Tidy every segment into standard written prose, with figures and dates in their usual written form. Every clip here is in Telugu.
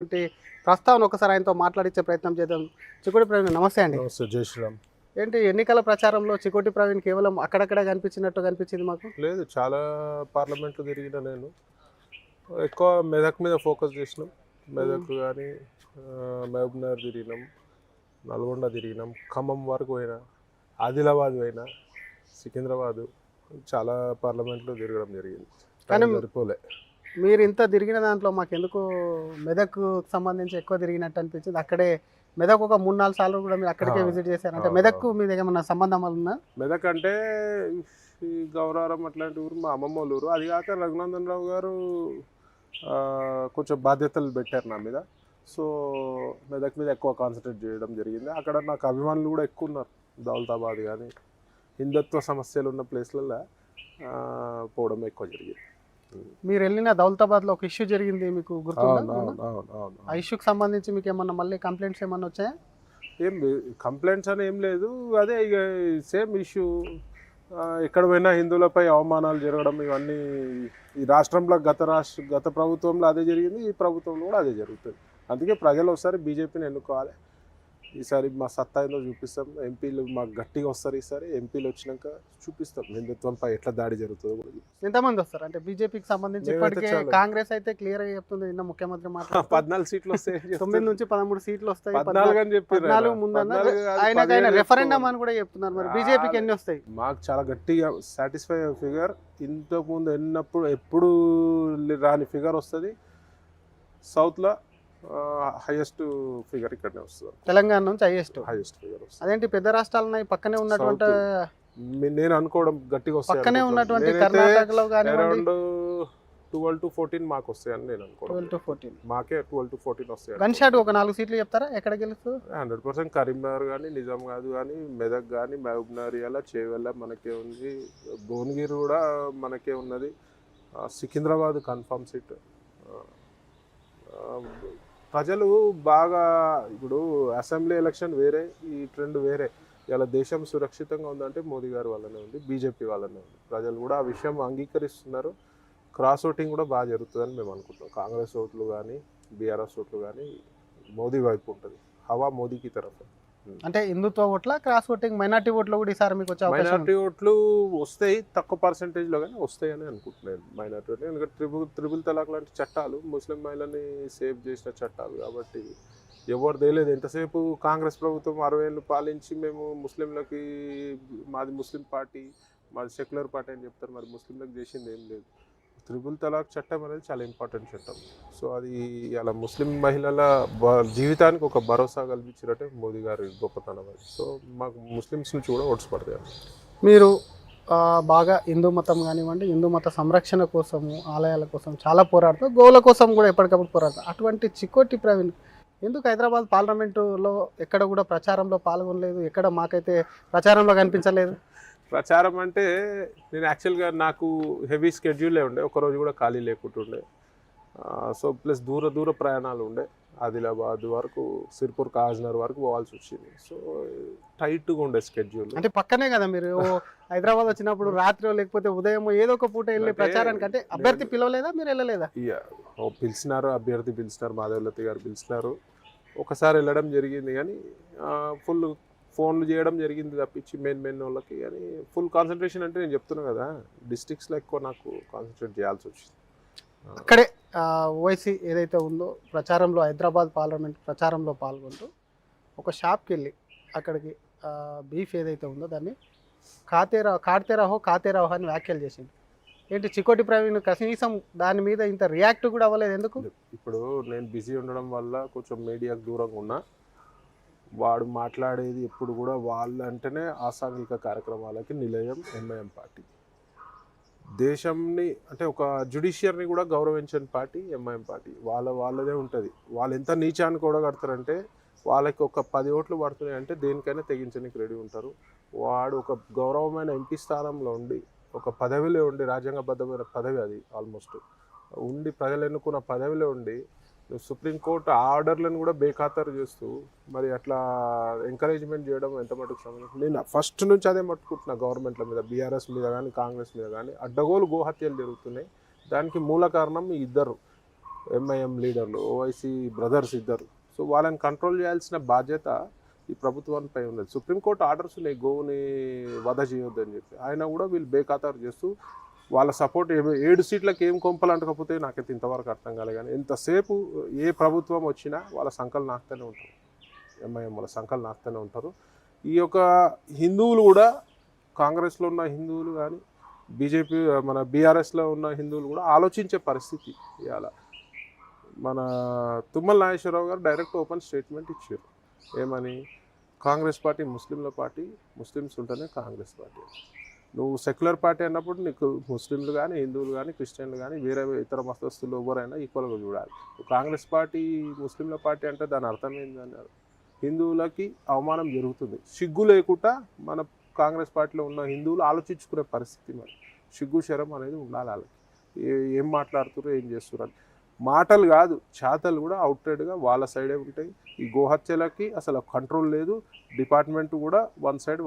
అంటే ప్రస్తావన ఒకసారి ఆయనతో మాట్లాడించే ప్రయత్నం చేద్దాం. చికోటి ప్రవీణ్ నమస్తే అండి. నమస్తే. జై శ్రీరామ్. ఏంటి ఎన్నికల ప్రచారంలో చికోటి ప్రవీణ్ కేవలం అక్కడక్కడ కనిపించినట్టు కనిపించింది మాకు. లేదు, చాలా పార్లమెంట్లు తిరిగిన నేను. ఎక్కువ మెదక్ మీద ఫోకస్ చేసినాం. మెదక్ కానీ మహబూబ్నగర్ తిరిగినాం, నల్గొండ తిరిగినాం, ఖమ్మం వరకు పోయినా, ఆదిలాబాద్ పోయినా, సికింద్రాబాదు, చాలా పార్లమెంట్లు తిరగడం జరిగింది. కానీ సరిపోలే. మీరు ఇంత తిరిగిన దాంట్లో మాకు ఎందుకు మెదక్ సంబంధించి ఎక్కువ తిరిగినట్టు అనిపించింది. అక్కడే మెదక్ ఒక 3-4 సార్లు కూడా మీరు అక్కడికే విజిట్ చేశారు. అంటే మెదక్ మీద ఏమన్నా సంబంధం ఉందా? మెదక్ అంటే ఈ గౌరవరం అట్లాంటి ఊరు మా అమ్మమ్మ వాళ్ళ ఊరు. అది కాక రఘునందన్ రావు గారు కొంచెం బాధ్యతలు పెట్టారు నా మీద. సో మెదక్ మీద ఎక్కువ కాన్సన్ట్రేట్ చేయడం జరిగింది. అక్కడ నాకు అభిమానులు కూడా ఎక్కువ ఉన్నారు. దౌలతాబాద్ కానీ హిందుత్వ సమస్యలు ఉన్న ప్లేస్లలో పోవడం ఎక్కువ జరిగింది. మీరు వెళ్ళిన దౌలతాబాద్లో ఒక ఇష్యూ జరిగింది, మీకు గుర్తుందా? ఆ ఇష్యూకి సంబంధించి మీకు ఏమన్నా మళ్ళీ కంప్లైంట్స్ ఏమన్నా వచ్చాయా? ఏం కంప్లైంట్స్ అని ఏం లేదు. అదే ఇక సేమ్ ఇష్యూ. ఎక్కడ పోయినా హిందువులపై అవమానాలు జరగడం, ఇవన్నీ ఈ రాష్ట్రంలో గత ప్రభుత్వంలో అదే జరిగింది, ఈ ప్రభుత్వంలో కూడా అదే జరుగుతుంది. అందుకే ప్రజలు ఒకసారి బీజేపీని ఎన్నుకోవాలి. ఈసారి మా సత్తా ఏందో చూపిస్తాం. ఎంపీలు మాకు గట్టిగా వస్తారు. ఈసారి ఎంపీలు వచ్చినాక చూపిస్తాం హిందుత్వంపై ఎట్లా దాడి జరుగుతుందో కూడా. ఎంతమంది వస్తారు అంటే బీజేపీకి సంబంధించి? ఇప్పటికే కాంగ్రెస్ అయితే క్లియర్ గా చెప్తుంది, నిన్న ముఖ్యమంత్రి మాట్లాడుతూ 14 సీట్లు వస్తాయి, 9 నుంచి 13 సీట్లు వస్తాయి, 14 అని చెప్పారు. 14 ముందన్న ఆయన రెఫరెండం అని కూడా చెప్తున్నారు. మరి బీజేపీకి ఎన్ని వస్తాయి? మాకు చాలా గట్టిగా సాటిస్ఫై ఫిగర్, ఇంతకుముందు ఎప్పుడు రాని ఫిగర్ వస్తుంది. సౌత్లో హైయెస్ట్ ఫిగర్ ఇక్కడనే వస్తుంది. తెలంగాణ నుంచి హైయెస్ట్ ఫిగర్ వస్తుంది. అదేంటి పెద్ద రాష్ట్రాలు పక్కనే ఉన్నటువంటి, నేను అనుకోవడం గట్టిగా వస్తాయి పక్కనే ఉన్నటువంటి కర్ణాటకలో అరౌండ్ 12 to 14 మాకు వస్తాయని నేను అనుకోవడం. 12 to 14 మాకే 12 to 14 వస్తాయి. గన్ షాట్ ఒక 4 సీట్లు చెప్తారా ఎక్కడ గెలుస్తుంది? 100% కరీంనగర్ కానీ, నిజామాబాద్ కానీ, మెదక్ కానీ, మహబూబ్నగర్, ఇలా చేవెళ్ళ మనకే ఉంది, భువనగిరి కూడా మనకే ఉన్నది, సికింద్రాబాద్ కన్ఫర్మ్ సీట్. ప్రజలు బాగా ఇప్పుడు అసెంబ్లీ ఎలక్షన్ వేరే, ఈ ట్రెండ్ వేరే. ఇలా దేశం సురక్షితంగా ఉందంటే మోదీ గారి వల్లనే ఉంది, బీజేపీ వల్లనే ఉంది. ప్రజలు కూడా ఆ విషయం అంగీకరిస్తున్నారు. క్రాస్ ఓటింగ్ కూడా బాగా జరుగుతుందని మేము అనుకుంటున్నాం. కాంగ్రెస్ ఓట్లు కానీ, బీఆర్ఎస్ ఓట్లు కానీ మోదీ వైపు ఉంటుంది. హవా మోదీకి తరఫు. అంటే హిందుత్వ ఓట్ల, క్రాస్ ఓటింగ్, మైనార్టీ ఓట్లు కూడా ఈసారి మీకు వచ్చే అవకాశం? మైనార్టీ ఓట్లు వస్తాయి, తక్కువ పర్సెంటేజ్లో కానీ వస్తాయని అనుకుంటున్నాను మైనార్టీ ఓట్లు. ఎందుకంటే త్రిబుల్ తలాక్ లాంటి చట్టాలు ముస్లిం మహిళని సేవ్ చేసిన చట్టాలు కాబట్టి ఎవరు తెలియదు. ఎంతసేపు కాంగ్రెస్ ప్రభుత్వం 60 ఏళ్ళు పాలించి మేము ముస్లింలకి, మాది ముస్లిం పార్టీ, మాది సెక్యులర్ పార్టీ అని చెప్తారు. మరి ముస్లింలకు చేసింది ఏం లేదు. త్రిబుల్ తలాక్ చట్టం అనేది చాలా ఇంపార్టెంట్ చట్టం. సో అది అలా ముస్లిం మహిళల జీవితానికి ఒక భరోసా కల్పించినట్టే మోదీ గారి గొప్పతనం అది. సో మాకు ముస్లిమ్స్ నుంచి కూడా ఓట్స్ పడతాయి. మీరు బాగా హిందూ మతం కానివ్వండి, హిందూ మత సంరక్షణ కోసము, ఆలయాల కోసం చాలా పోరాడుతారు, గోవుల కోసం కూడా ఎప్పటికప్పుడు పోరాడతారు. అటువంటి చికోటి ప్రవీణ్ ఎందుకు హైదరాబాద్ పార్లమెంటులో ఎక్కడ కూడా ప్రచారంలో పాల్గొనలేదు? ఎక్కడ మాకైతే ప్రచారంలో కనిపించలేదు. ప్రచారం అంటే నేను యాక్చువల్గా నాకు హెవీ స్కెడ్యూలే ఉండే, ఒకరోజు కూడా ఖాళీ లేకుంటుండే. సో ప్లస్ దూర ప్రయాణాలు ఉండే. ఆదిలాబాద్ వరకు, సిర్పూర్, కాజ్నగర్ వరకు పోవాల్సి వచ్చింది. సో టైట్గా ఉండే స్కెడ్యూల్. అంటే పక్కనే కదా మీరు హైదరాబాద్ వచ్చినప్పుడు రాత్రి లేకపోతే ఉదయం ఏదో ఒక పూట వెళ్ళి ప్రచారానికి, అంటే అభ్యర్థి పిలవలేదా, మీరు వెళ్ళలేదా? పిలిచినారు, అభ్యర్థి పిలిచినారు, మాధవలతి గారు పిలిచినారు. ఒకసారి వెళ్ళడం జరిగింది కానీ ఫుల్ ఫోన్లు చేయడం జరిగింది తప్పించి మెయిన్ వాళ్ళకి. కానీ ఫుల్ కాన్సన్ట్రేషన్ అంటే నేను చెప్తున్నా కదా, డిస్ట్రిక్ట్స్లో ఎక్కువ నాకు కాన్సన్ట్రేట్ చేయాల్సి వచ్చింది. అక్కడే ఓవైసీ ఏదైతే ఉందో ప్రచారంలో, హైదరాబాద్ పార్లమెంట్ ప్రచారంలో పాల్గొంటూ ఒక షాప్కి వెళ్ళి అక్కడికి బీఫ్ ఏదైతే ఉందో దాన్ని కాతేరాహో అని వ్యాఖ్యలు చేసింది. ఏంటి చికోటి ప్రవీణ్ కనీసం దాని మీద ఇంత రియాక్ట్ కూడా అవ్వలేదు ఎందుకు? ఇప్పుడు నేను బిజీ ఉండడం వల్ల కొంచెం మీడియాకు దూరంగా ఉన్నా. వాడు మాట్లాడేది ఎప్పుడు కూడా వాళ్ళంటేనే అసాంఘిక కార్యక్రమాలకి నిలయం ఎంఐఎం పార్టీ. దేశంని అంటే ఒక జ్యుడిషియర్ని కూడా గౌరవించని పార్టీ ఎంఐఎం పార్టీ. వాళ్ళదే ఉంటుంది. వాళ్ళు ఎంత నీచాన్ని కూడా కడతారంటే, వాళ్ళకి ఒక 10 ఓట్లు పడుతున్నాయి అంటే దేనికైనా తెగించడానికి రెడీ ఉంటారు. వాడు ఒక గౌరవమైన ఎంపీ స్థానంలో ఉండి, ఒక పదవిలో ఉండి, రాజ్యాంగబద్ధమైన పదవి అది ఆల్మోస్ట్ ఉండి, ప్రజలు ఎన్నుకున్న పదవిలో ఉండి, సుప్రీంకోర్టు ఆర్డర్లను కూడా బేఖాతరు చేస్తూ మరి అట్లా ఎంకరేజ్మెంట్ చేయడం ఎంత మటుకు సమయం. నేను ఫస్ట్ నుంచి అదే మట్టుకుంటున్నా గవర్నమెంట్ల మీద, బీఆర్ఎస్ మీద కానీ, కాంగ్రెస్ మీద కానీ. అడ్డగోలు గోహత్యలు జరుగుతున్నాయి. దానికి మూల కారణం ఈ ఇద్దరు ఎంఐఎం లీడర్లు, ఓవైసీ బ్రదర్స్ ఇద్దరు. సో వాళ్ళని కంట్రోల్ చేయాల్సిన బాధ్యత ఈ ప్రభుత్వానిపై ఉన్నది. సుప్రీంకోర్టు ఆర్డర్స్ ఉన్నాయి గోవుని వధ చేయొద్దని చెప్పి, ఆయన కూడా వీళ్ళు బేఖాతారు చేస్తూ వాళ్ళ సపోర్ట్ 7 సీట్లకు ఏం కొంపలంటకపోతే నాకైతే ఇంతవరకు అర్థం కాలే. కానీ ఎంతసేపు ఏ ప్రభుత్వం వచ్చినా వాళ్ళ సంకలు నాకుతూనే ఉంటారు, ఎంఐఎం వాళ్ళ సంకలు నాకుతూనే ఉంటారు. ఈ యొక్క హిందువులు కూడా, కాంగ్రెస్లో ఉన్న హిందువులు కానీ, బీజేపీ మన బీఆర్ఎస్లో ఉన్న హిందువులు కూడా ఆలోచించే పరిస్థితి ఇవాళ. మన తుమ్మల నాగేశ్వరరావు గారు డైరెక్ట్ ఓపెన్ స్టేట్మెంట్ ఇచ్చారు. ఏమని? కాంగ్రెస్ పార్టీ ముస్లింల పార్టీ, ముస్లిమ్స్ ఉంటేనే కాంగ్రెస్ పార్టీ. నువ్వు సెక్యులర్ పార్టీ అన్నప్పుడు నీకు ముస్లింలు కానీ, హిందువులు కానీ, క్రిస్టియన్లు కానీ, వేరే ఇతర మతస్థులు ఎవరైనా ఈక్వల్గా చూడాలి. కాంగ్రెస్ పార్టీ ముస్లింల పార్టీ అంటే దాని అర్థం ఏంటి అన్నారు? హిందువులకి అవమానం జరుగుతుంది. సిగ్గు లేకుండా మన కాంగ్రెస్ పార్టీలో ఉన్న హిందువులు ఆలోచించుకునే పరిస్థితి. మరి సిగ్గు శరం అనేది ఉండాలి వాళ్ళకి. ఏం మాట్లాడుతున్నారు, ఏం చేస్తున్నారు, మాటలు కాదు చేతలు కూడా అవుట్రైడ్గా వాళ్ళ సైడే ఉంటాయి. ఈ గోహత్యలకి అసలు కంట్రోల్ లేదు. డిపార్ట్మెంట్ కూడా వన్ సైడ్,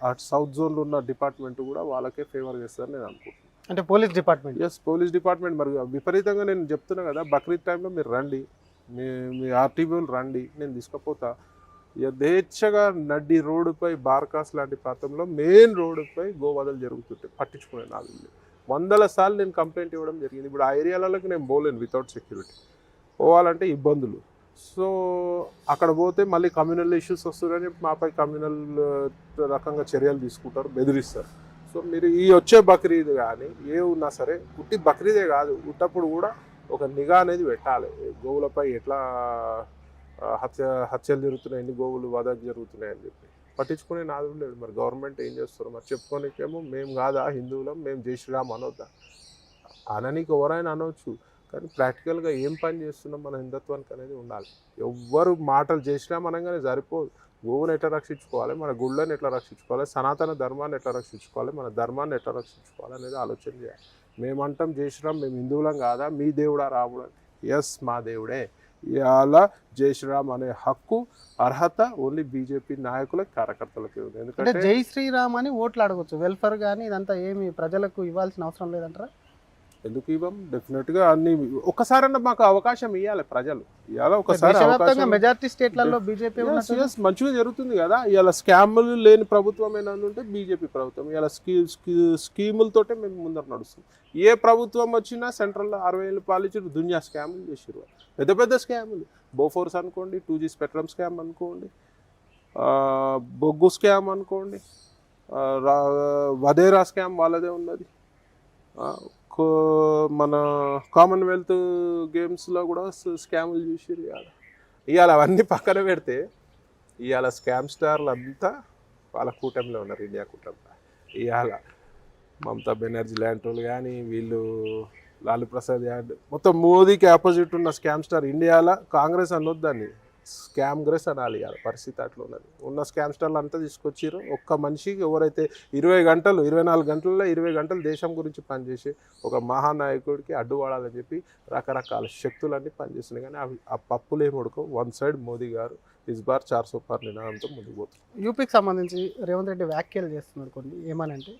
అటు సౌత్ జోన్లో ఉన్న డిపార్ట్మెంట్ కూడా వాళ్ళకే ఫేవర్ చేస్తారని నేను అనుకుంటున్నాను. అంటే police department. Yes, police department మరి విపరీతంగా. నేను చెప్తున్నా కదా, బక్రీద్ టైంలో మీరు రండి, మీ ఆర్టీవీలు రండి, నేను తీసుకుపోతా. యథేచ్ఛగా నడ్డి రోడ్డుపై, బార్కాస్ లాంటి ప్రాంతంలో మెయిన్ రోడ్డుపై గోవధలు జరుగుతుంటాయి, పట్టించుకునే నాలుగు 100 సార్లు నేను కంప్లైంట్ ఇవ్వడం జరిగింది. ఇప్పుడు ఆ ఏరియాలలోకి నేను పోలేను వితౌట్ సెక్యూరిటీ, పోవాలంటే ఇబ్బందులు. సో అక్కడ పోతే మళ్ళీ కమ్యూనల్ ఇష్యూస్ వస్తున్నాయని చెప్పి మాపై కమ్యూనల్ రకంగా చర్యలు తీసుకుంటారు, బెదిరిస్తారు. సో మీరు ఈ వచ్చే బక్రీద్ కానీ ఏ ఉన్నా సరే, ఉట్టి బక్రీదే కాదు, ఉట్టప్పుడు కూడా ఒక నిఘా అనేది పెట్టాలి. గోవులపై ఎట్లా హత్యలు జరుగుతున్నాయి, ఎన్ని గోవులు వధకు జరుగుతున్నాయి అని చెప్పి పట్టించుకునే నాదుడు లేదు. మరి గవర్నమెంట్ ఏం చేస్తారు? మరి చెప్పుకోనికేమో మేము కాదా హిందువులం, మేము జై శ్రీరామ్ అనొద్దా? అననీకి ఎవరైనా అనవచ్చు, కానీ ప్రాక్టికల్గా ఏం పని చేస్తున్నాం మన హిందుత్వానికి అనేది ఉండాలి. ఎవ్వరు మాటలు జై శ్రీరామ్ అనగానే సరిపోదు. గోవును ఎట్లా రక్షించుకోవాలి, మన గుళ్ళని ఎట్లా రక్షించుకోవాలి, సనాతన ధర్మాన్ని ఎట్లా రక్షించుకోవాలి, మన ధర్మాన్ని ఎట్లా రక్షించుకోవాలి అనేది ఆలోచన చేయాలి. మేమంటాం జై శ్రీరామ్, మేము హిందువులం కాదా, మీ దేవుడా రాముడు? ఎస్, మా దేవుడే. ఇవాళ జై శ్రీరామ్ అనే హక్కు, అర్హత ఓన్లీ బీజేపీ నాయకులకు, కార్యకర్తలకి ఉంది. ఎందుకంటే జై శ్రీరామ్ అని ఓట్లు అడగొచ్చు, వెల్ఫేర్ కానీ ఇదంతా ఏమి ప్రజలకు ఇవ్వాల్సిన అవసరం లేదంటారా? ఎందుకు ఇవ్వం? డెఫినెట్గా అన్ని ఒక్కసారన్నా మాకు అవకాశం ఇవ్వాలి ప్రజలు. ఇవాళ ఒకసారి మెజారిటీ స్టేట్లలో బీజేపీ మంచిగా జరుగుతుంది కదా. ఇవాళ స్కాములు లేని ప్రభుత్వం ఏమైనా ఉంటే బీజేపీ ప్రభుత్వం. ఇవాళ స్కీములతోటే మేము ముందర నడుస్తాం. ఏ ప్రభుత్వం వచ్చినా సెంట్రల్లో 60 ఏళ్ళు పాలించారు, దునియా స్కాములు చేసారు, పెద్ద పెద్ద స్కాములు. బోఫోర్స్ అనుకోండి, 2G స్పెక్ట్రమ్ స్కామ్ అనుకోండి, బొగ్గు స్కామ్ అనుకోండి, వదేరా స్కామ్ వాళ్ళదే ఉన్నది. మన కామన్వెల్త్ గేమ్స్లో కూడా స్కాములు చూసారు. ఇవాళ అవన్నీ పక్కన పెడితే ఇవాళ స్కామ్ స్టార్లు అంతా వాళ్ళ కూటమిలో ఉన్నారు, ఇండియా కూటమిలో. ఇవాళ మమతా బెనర్జీ లాంటి వాళ్ళు కానీ, వీళ్ళు లాలూ ప్రసాద్ యాదవ్, మొత్తం మోదీకి ఆపోజిట్ ఉన్న స్కామ్ స్టార్. ఇండియాలో కాంగ్రెస్ అనొద్దని స్కామ్ గ్రెస్ అనాలి. ఇవాళ పరిస్థితి అట్లా ఉన్నది. ఉన్న స్కామ్ స్టార్లు అంతా తీసుకొచ్చారు. ఒక్క మనిషికి ఎవరైతే 24 గంటల్లో 20 గంటలు దేశం గురించి పనిచేసి ఒక మహానాయకుడికి అడ్డుపడాలని చెప్పి రకరకాల శక్తులన్నీ పనిచేస్తున్నాయి. కానీ అవి ఆ పప్పులు ఏమి ఉడకవు. వన్ సైడ్ మోదీ గారు ఇస్ బార్ 400 పార్ నినాదంతో ముందుకు పోతున్నారు. యూపీకి సంబంధించి రేవంత్ రెడ్డి వ్యాఖ్యలు చేస్తున్నారు కొన్ని, ఏమనంటే